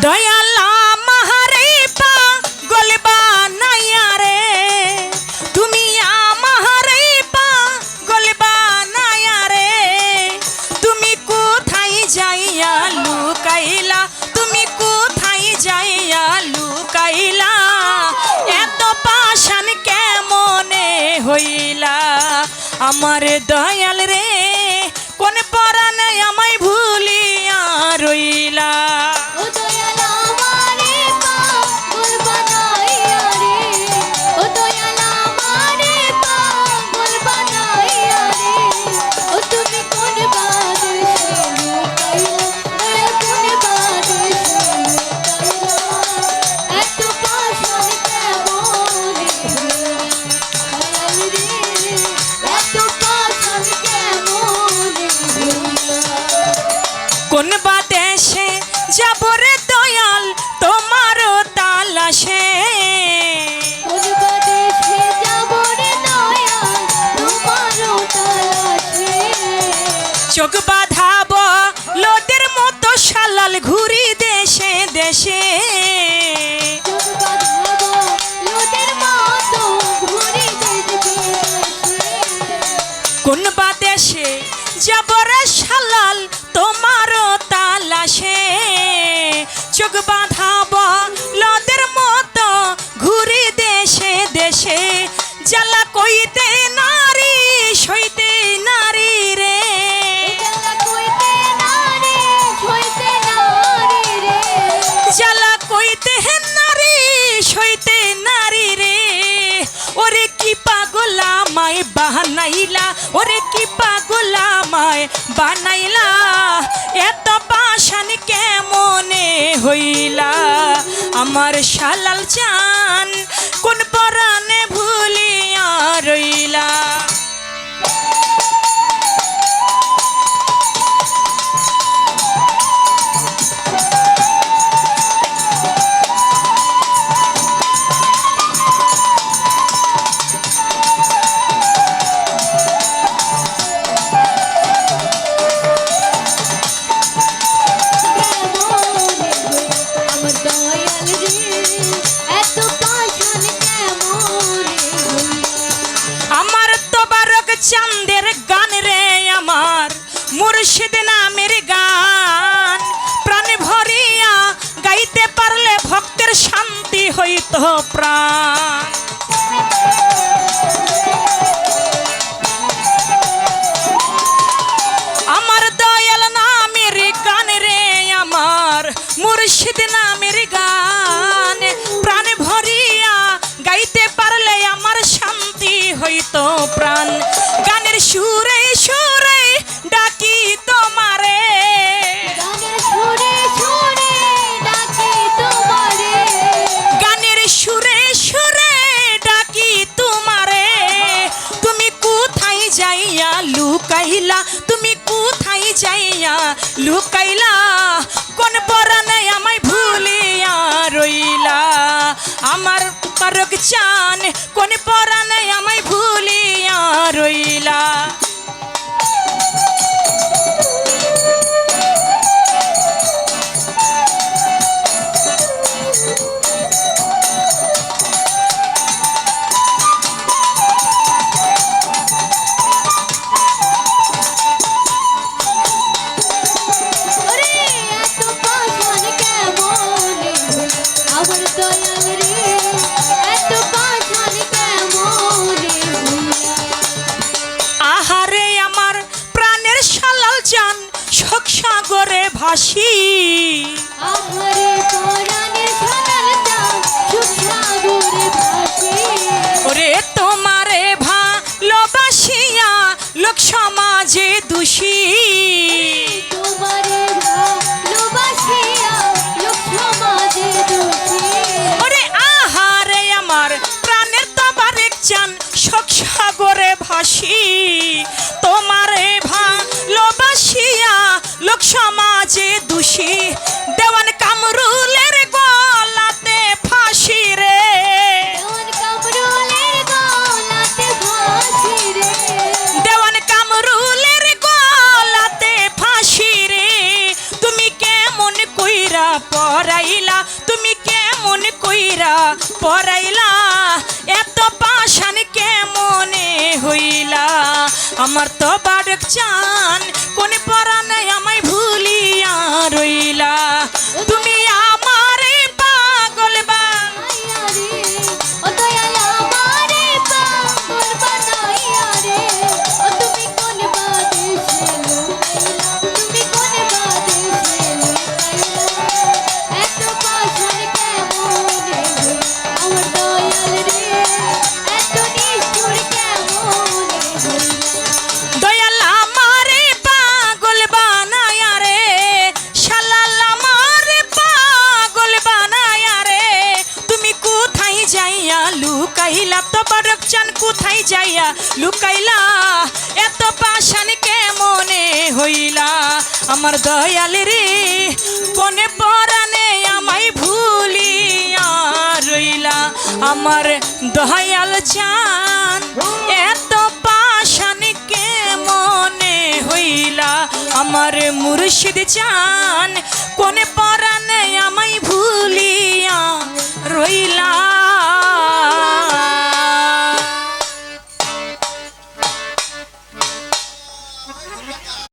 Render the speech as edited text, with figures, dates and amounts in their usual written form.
দয়ালা মাহারে পাগল বানাইয়া রে, তুমি আমারে পাগল বানাইয়া রে, তুমি কোথায় যাইয়া লুকাইলা, তুমি কোথায় যাইয়া লুকাইলা, এত পাষাণ কেমনে হইলা আমার দয়াল রে, কোন পরাণে আমায় ভুলিয়া রইলা। কোন বাদেশে যাব রে দয়াল তোমারও তালাশে, কোন বাদেশে যাব রে দয়াল তোমারও তালাশে, চোখ বাঁধাব লোদের মতো শালাল ঘুরি দেশে দেশে, চোখ বাঁধাব লোদের মতো ঘুরি দেশে দেশে, কোন বাদেশে যাব রে শালাল তোমারও তালাশে, চোখ বাঁধাব লোদের মতো ঘুরি দেশে দেশে, জ্বালা কইতে নারী সইতে নারী রে, জ্বালা কইতে নারী সইতে নারী রে, জ্বালা কইতে নারী সইতে নারী রে, ওরে কি পাগলা মায় বানাইলা, ওরে কি পাগলা মায় বানাইলা, এত পাষাণ কেমনে হইলা আমার শালাল চান, কোন পরাণে ভুলিয়া রইলা। আমার দয়াল রে এত পাষাণ কেমনে হইলা, আমার তোবারক চাঁদের গান রে, আমার মুর্শিদ নামের গান, প্রাণ ভরিয়া গাইতে পারলে ভক্তের শান্তি হইত প্রাণ। আমার দয়াল নামের গান রে, আমার মুর্শিদ নামের গান, প্রাণ ভরিয়া গাইতে পারলে আমার শান্তি হইত প্রাণ। গানের সুরে সুরে ডাকি তোমারে, গানের সুরে সুরে ডাকি তোমারে, গানের সুরে সুরে ডাকি তোমারে, তুমি কোথায় যাইয়া লুকাইলা, তুমি কোথায় যাইয়া লুকাইলা, কোন পরাণে আমায় ভুলিয়া রইলা আমার পারক চান, কোন পরাণে আমায় ভুলিয়া রইলা। ওরে এত পাষাণ কেমনে হইলা আমার দয়াল রে, এত পাষাণ কেমনে হইলা, আহারে আমার প্রাণের শালাল চান শোক সাগরে ভাসি, আহারে পরাণের শালাল চান সুখ সাগরে ভাসি, ওরে তোমারে ভালোবাসিয়া লোক সমাজে দোষী, তোমারে ভালোবাসিয়া লোক সমাজে দোষী, ওরে আহারে আমার প্রাণের তোবারক চান শোক সাগরে ভাসি, তোমারে ভালোবাসিয়া লোক সমাজে দোষী, দেওয়ান কামরুলের গলাতে ফাঁসি রে, দেওয়ান কামরুলের গলাতে ফাঁসি রে, দেওয়ান কামরুলের গলাতে ফাঁসি রে, তুমি কেমন কইরা পরাইলা তুমি কেমন কইরা পরাইলা এত পাশান কেমনে হইলা আমার তো বাড়ক চান কোন পরানে আমায় ভুলিয়া রইলা তুমি আমারে পাগল আইয়া রে ও দয়াল আমারে পাগল বানাইয়া রে ও তুমি কোন বাদেশে লুকাইলা তুমি কোন বাদেশে লুকাইলা এত পাশান কেমনে হই আমার দয়াল রে এত নিষ্ঠুর কেমনে হইলা দয়াল আমারে পাগল বানায়া রে শালাল আমারে পাগল বানায়া রে তুমি কোথায় যাইয়া লুকাইলা তো বারক চান কোথায় যাইয়া লুকাইলা এত পাশান কেমনে হইলা আমার দয়াল রে কোনে পরানে আমায় ভুলিয়া রইলা আমার দয়াল চান এত পাশান কেমনে হইলা আমার মুর্শিদ চান কোনে পরানে আমায় ভুলিয়া রইলা